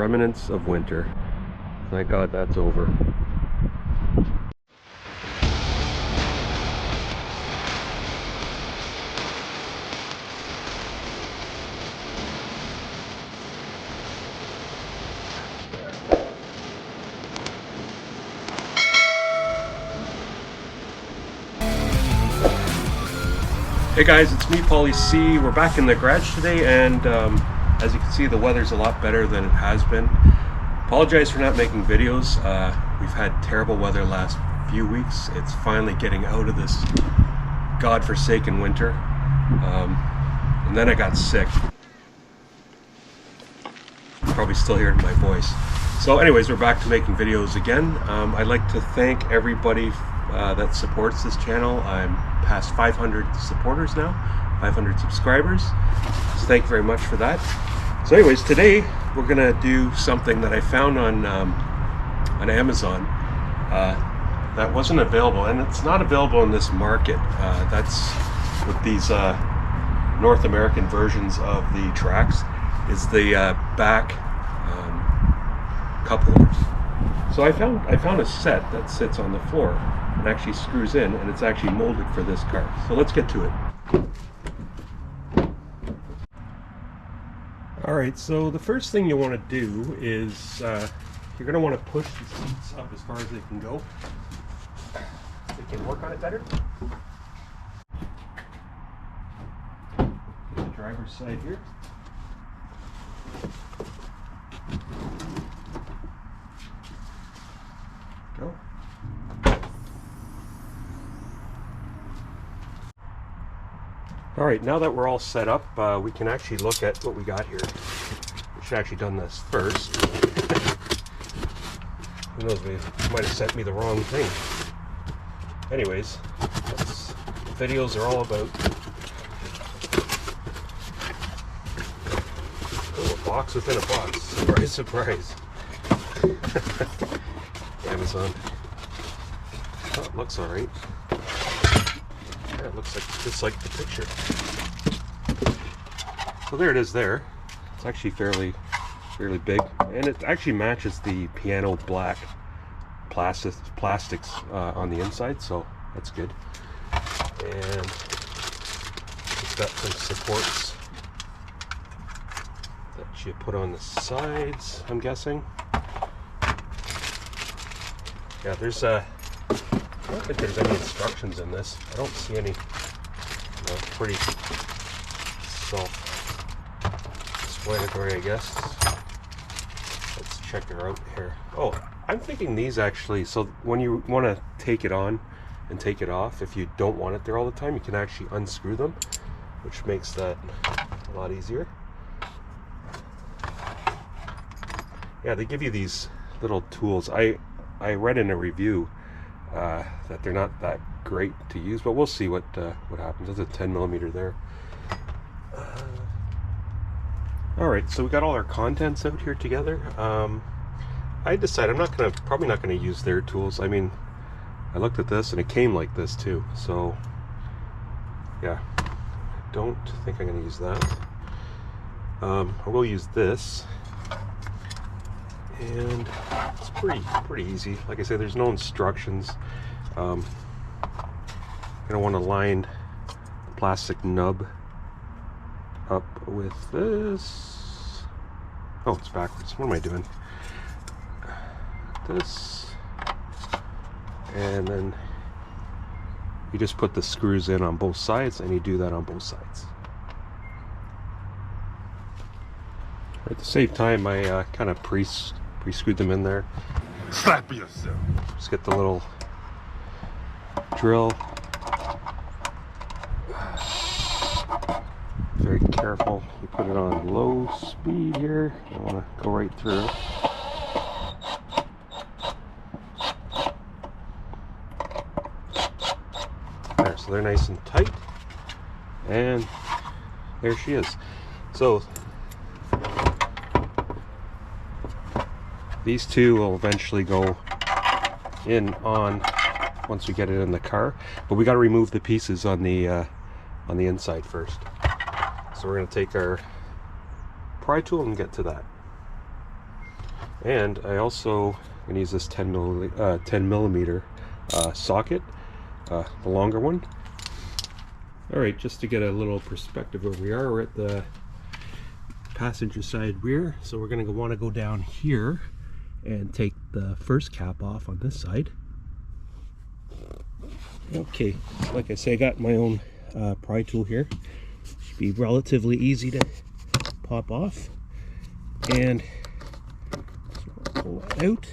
remnants of winter. Thank God that's over. Hey guys, it's me, 𝙑𝙖𝙧. We're back in the garage today, and as you can see, the weather's a lot better than it has been. Apologize for not making videos. We've had terrible weather last few weeks. It's finally getting out of this godforsaken winter. And then I got sick. You're probably still hearing my voice. So anyways, we're back to making videos again. I'd like to thank everybody that supports this channel. I'm past 500 supporters now, 500 subscribers. So thank you very much for that. So anyways, today we're gonna do something that I found on Amazon that wasn't available, and it's not available in this market. That's with these North American versions of the Trax, is the back cup holders. So I found a set that sits on the floor and actually screws in, and it's actually molded for this car. So let's get to it. Alright, so the first thing you want to do is you're going to want to push the seats up as far as they can go. We can work on it better. Get the driver's side here. Go. Alright, now that we're all set up, we can actually look at what we got here. We should have actually done this first. Who knows, we might have sent me the wrong thing. Anyways, that's what videos are all about. Oh, a box within a box. Surprise, surprise. Amazon. Oh, it looks alright. Yeah, it looks like just like the picture. So there it is there. It's actually fairly big, and it actually matches the piano black plastics on the inside, so that's good. And it's got some supports that you put on the sides, I'm guessing. Yeah, there's I don't think there's any instructions in this. I don't see any. Pretty self-explanatory, I guess. Let's check her out here. Oh, I'm thinking these actually, so when you want to take it on and take it off, if you don't want it there all the time, you can actually unscrew them, which makes that a lot easier. Yeah, they give you these little tools. I read in a review that they're not that great to use, but we'll see what happens. There's a 10mm there. Alright, so we got all our contents out here together. I decided I'm probably not gonna use their tools. I mean, I looked at this and it came like this too, so yeah, I don't think I'm gonna use that. I will use this, and it's pretty easy. Like I said, there's no instructions. You're gonna want to line the plastic nub up with this. Oh, it's backwards. What am I doing? This, and then you just put the screws in on both sides, and you do that on both sides. At the same time, I kind of pre-screwed them in there. Slap yourself. Just get the little drill. Very careful. You put it on low speed here. I want to go right through. There, so they're nice and tight. And there she is. So these two will eventually go in on once we get it in the car, but we got to remove the pieces on the inside first. So we're going to take our pry tool and get to that. And I also going to use this 10 millimeter socket, the longer one. All right, just to get a little perspective where we are, we're at the passenger side rear, so we're going to want to go down here and take the first cap off on this side. Okay, like I say, I got my own pry tool here. Should be relatively easy to pop off, and pull that out,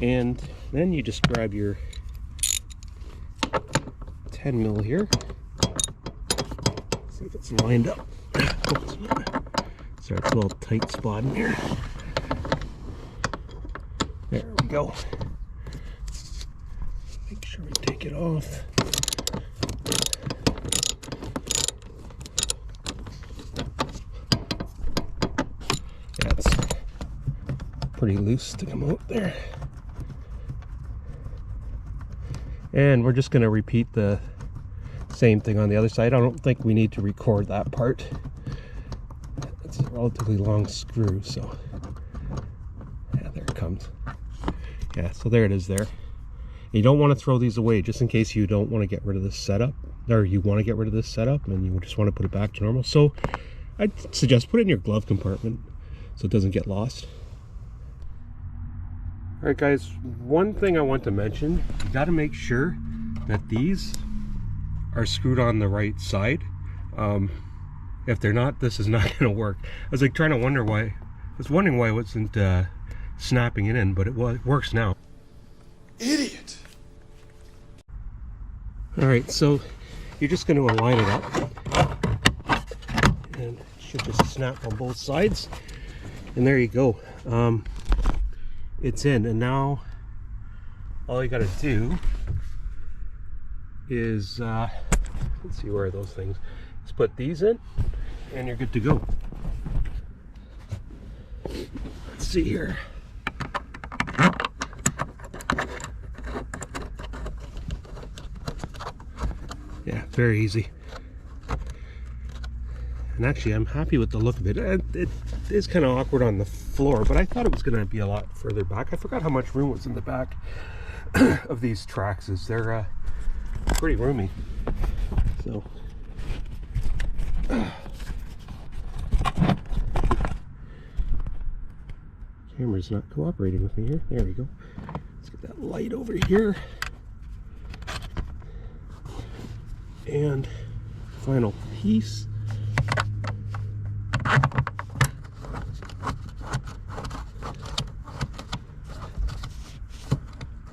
and then you just grab your 10 mil here. See if it's lined up. Oh, it's not. Sorry, it's a little tight spot in here. There we go. Make sure we take it off. Yeah, it's pretty loose to come out there. And we're just going to repeat the same thing on the other side. I don't think we need to record that part. It's a relatively long screw, so yeah, there it comes. Yeah, so there it is there. You don't want to throw these away, just in case you don't want to get rid of this setup, or you want to get rid of this setup and you just want to put it back to normal. So I'd suggest put it in your glove compartment so it doesn't get lost. All right, guys, one thing I want to mention, you got to make sure that these are screwed on the right side. If they're not, this is not going to work. I was like trying to wonder why. I was wondering why it wasn't snapping it in, but it works now. Idiot! All right, so you're just going to align it up, and it should just snap on both sides, and there you go. It's in, and now all you got to do is let's see, where are those things? Let's put these in, and you're good to go. Let's see here. Yeah, very easy. And actually, I'm happy with the look of it. It is kind of awkward on the floor, but I thought it was going to be a lot further back. I forgot how much room was in the back of these Traxes. They're pretty roomy. So, camera's not cooperating with me here. There we go. Let's get that light over here. And final piece.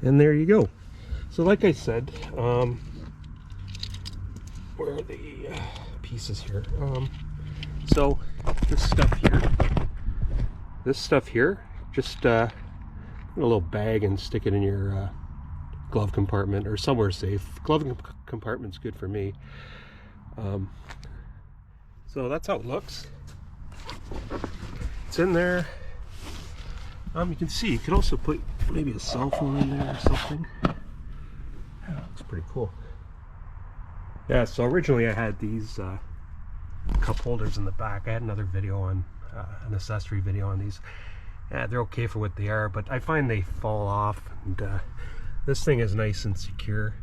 And there you go. So like I said, where are the pieces here? So this stuff here, just put a little bag and stick it in your glove compartment or somewhere safe. Glove compartment's good for me. So that's how it looks. It's in there. You can see, you could also put maybe a cell phone in there or something. Yeah, looks pretty cool. Yeah, so originally I had these cup holders in the back. I had another video on, an accessory video on these. Yeah, they're okay for what they are, but I find they fall off, and this thing is nice and secure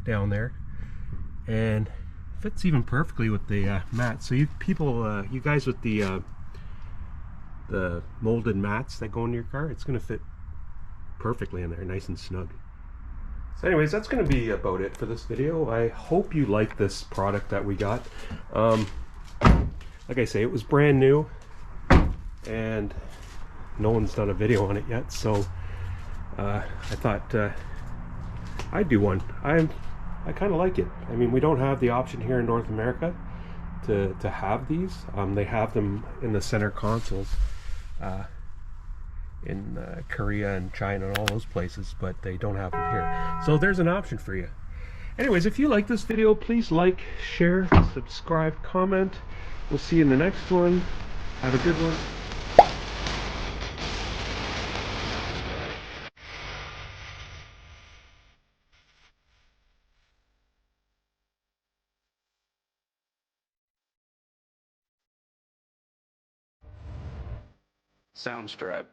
down there, and fits even perfectly with the mat. So you people, you guys with the molded mats that go in your car, it's going to fit perfectly in there, nice and snug. So anyways, that's going to be about it for this video. I hope you like this product that we got. Like I say, it was brand new, and no one's done a video on it yet, so I thought I'd do one. I kind of like it. I mean, we don't have the option here in North America to have these. They have them in the center consoles in Korea and China and all those places, but they don't have them here. So there's an option for you. Anyways, if you like this video, please like, share, subscribe, comment. We'll see you in the next one. Have a good one. Soundstripe.